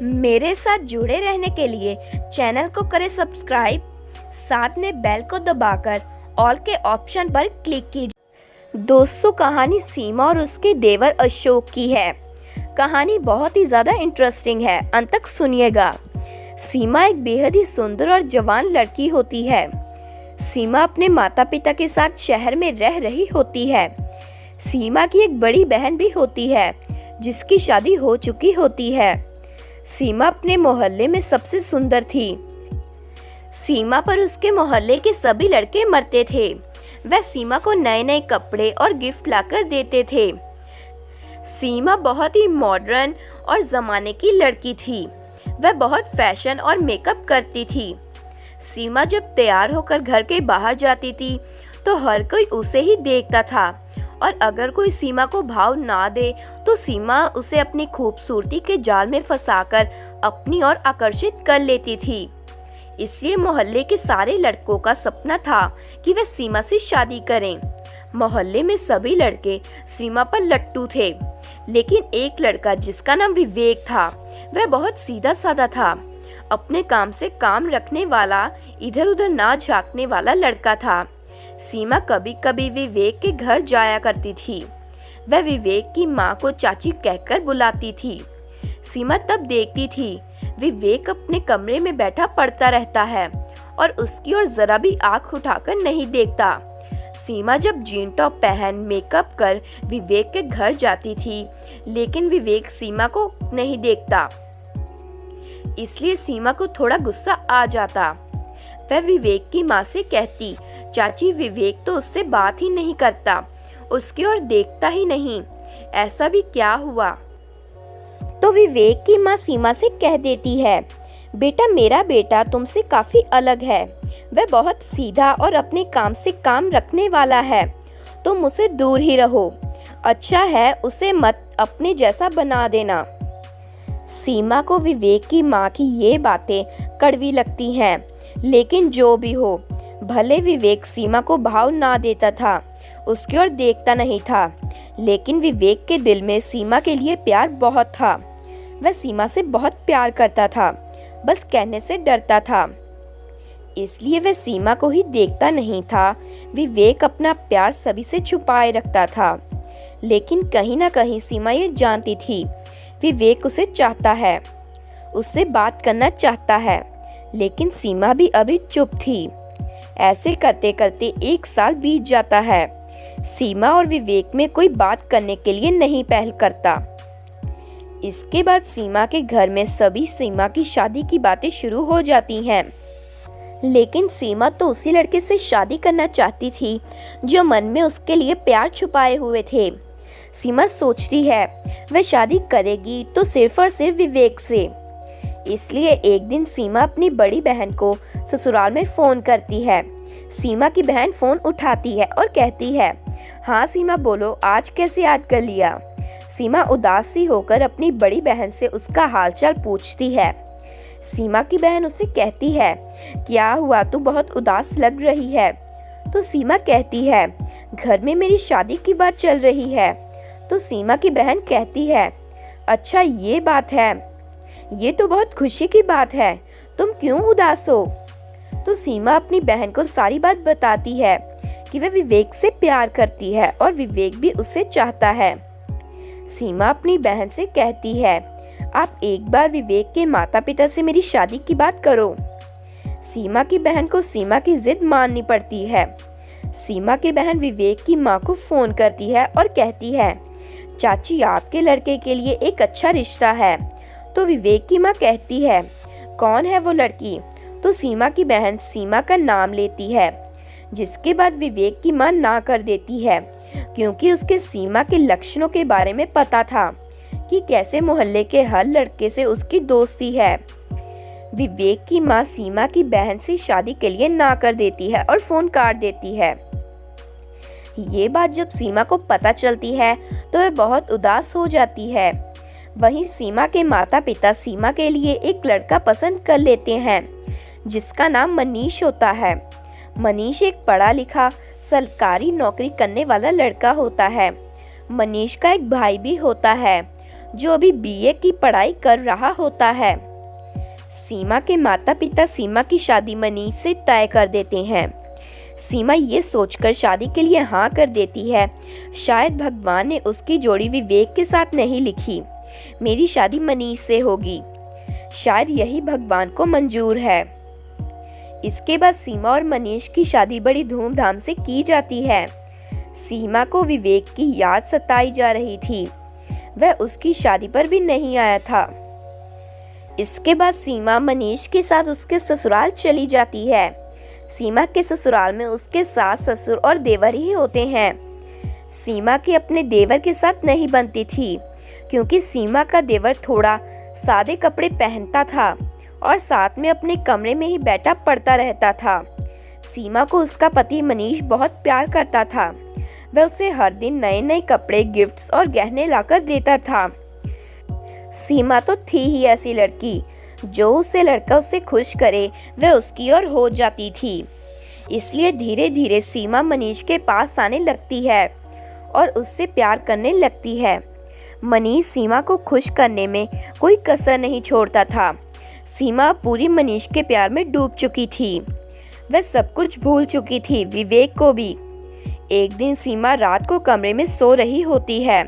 मेरे साथ जुड़े रहने के लिए चैनल को करें सब्सक्राइब, साथ में बेल को दबाकर ऑल के ऑप्शन पर क्लिक कीजिए। दोस्तों, कहानी सीमा और उसके देवर अशोक की है। कहानी बहुत ही ज़्यादा इंटरेस्टिंग है, अंत तक सुनिएगा। सीमा एक बेहद ही सुंदर और जवान लड़की होती है। सीमा अपने माता पिता के साथ शहर में रह रही होती है। सीमा की एक बड़ी बहन भी होती है जिसकी शादी हो चुकी होती है। सीमा अपने मोहल्ले में सबसे सुंदर थी। सीमा पर उसके मोहल्ले के सभी लड़के मरते थे। वह सीमा को नए नए कपड़े और गिफ्ट लाकर देते थे। सीमा बहुत ही मॉडर्न और ज़माने की लड़की थी। वह बहुत फैशन और मेकअप करती थी। सीमा जब तैयार होकर घर के बाहर जाती थी तो हर कोई उसे ही देखता था, और अगर कोई सीमा को भाव ना दे तो सीमा उसे अपनी खूबसूरती के जाल में फंसाकर अपनी ओर आकर्षित कर लेती थी। इसलिए मोहल्ले के सारे लड़कों का सपना था कि वे सीमा से शादी करें। मोहल्ले में सभी लड़के सीमा पर लट्टू थे, लेकिन एक लड़का जिसका नाम विवेक था, वह बहुत सीधा साधा था। अपने काम से काम रखने वाला, इधर उधर ना झांकने वाला लड़का था। सीमा कभी कभी विवेक के घर जाया करती थी। वह विवेक की माँ को चाची कहकर बुलाती थी। सीमा तब देखती थी विवेक अपने कमरे में बैठा पढ़ता रहता है और उसकी ओर जरा भी आंख उठाकर नहीं देखता। सीमा जब जीन टॉप पहन मेकअप कर विवेक के घर जाती थी, लेकिन विवेक सीमा को नहीं देखता। इसलिए सीमा को थोड़ा गुस्सा आ जाता। वह विवेक की माँ से कहती, चाची विवेक तो उससे बात ही नहीं करता, उसकी ओर देखता ही नहीं, ऐसा भी क्या हुआ? तो विवेक की माँ सीमा से कह देती है, बेटा मेरा बेटा तुमसे काफी अलग है। वह बहुत सीधा और अपने काम से काम रखने वाला है। तुम उसे दूर ही रहो। अच्छा है उसे मत अपने जैसा बना देना। सीमा को विवेक की माँ की ये बातें कड़वी लगती हैं, लेकिन जो भी हो, भले विवेक सीमा को भाव ना देता था, उसकी ओर देखता नहीं था, लेकिन विवेक के दिल में सीमा के लिए प्यार बहुत था। वह सीमा से बहुत प्यार करता था, बस कहने से डरता था। इसलिए वह सीमा को ही देखता नहीं था। विवेक अपना प्यार सभी से छुपाए रखता था, लेकिन कहीं ना कहीं सीमा ये जानती थी विवेक उसे चाहता है, उससे बात करना चाहता है, लेकिन सीमा भी अभी चुप थी। ऐसे करते करते 1 साल बीत जाता है। सीमा और विवेक में कोई बात करने के लिए नहीं पहल करता। इसके बाद सीमा के घर में सभी सीमा की शादी की बातें शुरू हो जाती हैं, लेकिन सीमा तो उसी लड़के से शादी करना चाहती थी जो मन में उसके लिए प्यार छुपाए हुए थे। सीमा सोचती है वह शादी करेगी तो सिर्फ और सिर्फ विवेक से। इसलिए एक दिन सीमा अपनी बड़ी बहन को ससुराल में फ़ोन करती है। सीमा की बहन फ़ोन उठाती है और कहती है, हाँ सीमा बोलो, आज कैसे याद कर लिया? सीमा उदास सी होकर अपनी बड़ी बहन से उसका हालचाल पूछती है। सीमा की बहन उसे कहती है, क्या हुआ, तू बहुत उदास लग रही है? तो सीमा कहती है, घर में मेरी शादी की बात चल रही है। तो सीमा की बहन कहती है, अच्छा ये बात है, ये तो बहुत खुशी की बात है, तुम क्यों उदास हो? तो सीमा अपनी बहन को सारी बात बताती है कि वह विवेक से प्यार करती है और विवेक भी उसे चाहता है। सीमा अपनी बहन से कहती है, आप एक बार विवेक के माता पिता से मेरी शादी की बात करो। सीमा की बहन को सीमा की जिद माननी पड़ती है। सीमा की बहन विवेक की माँ को फ़ोन करती है और कहती है, चाची आपके लड़के के लिए एक अच्छा रिश्ता है। तो विवेक की माँ कहती है, कौन है वो लड़की? तो सीमा की बहन सीमा का नाम लेती है, जिसके बाद विवेक की माँ ना कर देती है, क्योंकि उसके सीमा के लक्षणों के बारे में पता था कि कैसे मोहल्ले के हर लड़के से उसकी दोस्ती है। विवेक की माँ सीमा की बहन से शादी के लिए ना कर देती है और फ़ोन काट देती है। ये बात जब सीमा को पता चलती है तो वह बहुत उदास हो जाती है। वहीं सीमा के माता पिता सीमा के लिए एक लड़का पसंद कर लेते हैं जिसका नाम मनीष होता है। मनीष एक पढ़ा लिखा सरकारी नौकरी करने वाला लड़का होता है। मनीष का एक भाई भी होता है जो अभी बीए की पढ़ाई कर रहा होता है। सीमा के माता पिता सीमा की शादी मनीष से तय कर देते हैं। सीमा ये सोचकर शादी के लिए हाँ कर देती है, शायद भगवान ने उसकी जोड़ी विवेक के साथ नहीं लिखी, मेरी शादी मनीष से होगी, शायद यही भगवान को मंजूर है। इसके बाद सीमा और मनीष की शादी बड़ी धूमधाम से की जाती है। सीमा को विवेक की याद सताई जा रही थी, वह उसकी शादी पर भी नहीं आया था। इसके बाद सीमा मनीष के साथ उसके ससुराल चली जाती है। सीमा के ससुराल में उसके सास ससुर और देवर ही होते हैं। सीमा की अपने देवर के साथ नहीं बनती थी, क्योंकि सीमा का देवर थोड़ा सादे कपड़े पहनता था और साथ में अपने कमरे में ही बैठा पढ़ता रहता था। सीमा को उसका पति मनीष बहुत प्यार करता था, वह उसे हर दिन नए नए कपड़े, गिफ्ट्स और गहने लाकर देता था। सीमा तो थी ही ऐसी लड़की, जो उसे लड़का उसे खुश करे वह उसकी ओर हो जाती थी। इसलिए धीरे धीरे सीमा मनीष के पास आने लगती है और उससे प्यार करने लगती है। मनीष सीमा को खुश करने में कोई कसर नहीं छोड़ता था। सीमा पूरी मनीष के प्यार में डूब चुकी थी, वह सब कुछ भूल चुकी थी, विवेक को भी। एक दिन सीमा रात को कमरे में सो रही होती है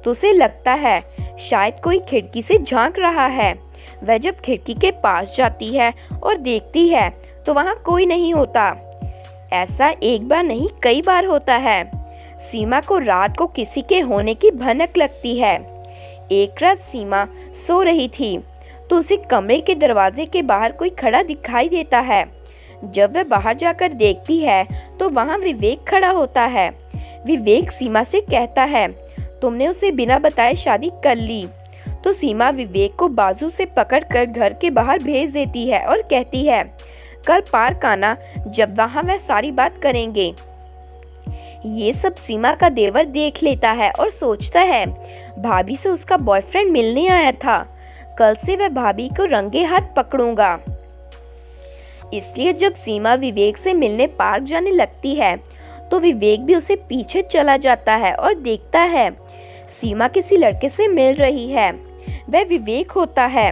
तो उसे लगता है शायद कोई खिड़की से झांक रहा है। वह जब खिड़की के पास जाती है और देखती है तो वहाँ कोई नहीं होता। ऐसा एक बार नहीं कई बार होता है। सीमा को रात को किसी के होने की भनक लगती है। एक रात सीमा सो रही थी तो उसे कमरे के दरवाजे के बाहर कोई खड़ा दिखाई देता है। जब वह बाहर जाकर देखती है तो वहाँ विवेक खड़ा होता है। विवेक सीमा से कहता है, तुमने उसे बिना बताए शादी कर ली। तो सीमा विवेक को बाजू से पकड़कर घर के बाहर भेज देती है और कहती है, कल पार्क आना, जब वहाँ वह सारी बात करेंगे। ये सब सीमा का देवर देख लेता है और सोचता है, भाभी से उसका बॉयफ्रेंड मिलने आया था, कल से वह भाभी को रंगे हाथ पकड़ूंगा। इसलिए जब सीमा विवेक से मिलने पार्क जाने लगती है तो विवेक भी उसे पीछे चला जाता है और देखता है सीमा किसी लड़के से मिल रही है। वह विवेक होता है।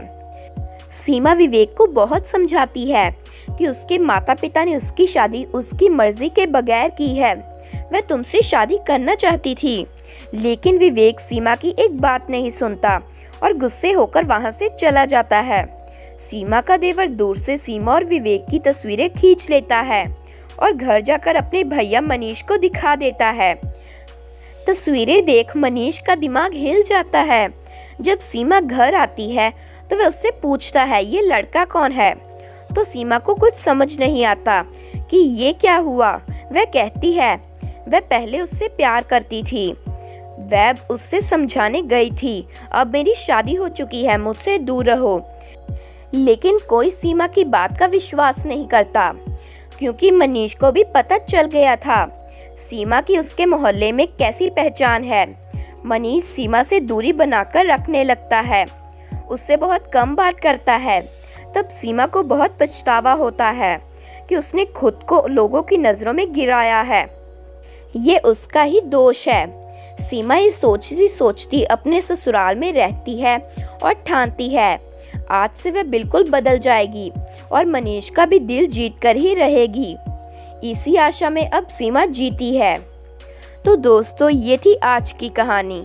सीमा विवेक को बहुत समझाती है कि उसके माता पिता ने उसकी शादी उसकी मर्जी के बगैर की है, वह तुमसे शादी करना चाहती थी। लेकिन विवेक सीमा की एक बात नहीं सुनता और गुस्से होकर वहां से चला जाता है। सीमा का देवर दूर से सीमा और विवेक की तस्वीरें खींच लेता है और घर जाकर अपने भैया मनीष को दिखा देता है। तस्वीरें देख मनीष का दिमाग हिल जाता है। जब सीमा घर आती है तो वह उससे पूछता है, ये लड़का कौन है? तो सीमा को कुछ समझ नहीं आता कि ये क्या हुआ। वह कहती है वह पहले उससे प्यार करती थी, वह उससे समझाने गई थी, अब मेरी शादी हो चुकी है, मुझसे दूर रहो। लेकिन कोई सीमा की बात का विश्वास नहीं करता, क्योंकि मनीष को भी पता चल गया था सीमा की उसके मोहल्ले में कैसी पहचान है। मनीष सीमा से दूरी बनाकर रखने लगता है, उससे बहुत कम बात करता है। तब सीमा को बहुत पछतावा होता है कि उसने खुद को लोगों की नज़रों में गिराया है, ये उसका ही दोष है। सीमा ये सोचती सोचती अपने ससुराल में रहती है और ठानती है आज से वह बिल्कुल बदल जाएगी और मनीष का भी दिल जीत कर ही रहेगी। इसी आशा में अब सीमा जीती है। तो दोस्तों, ये थी आज की कहानी।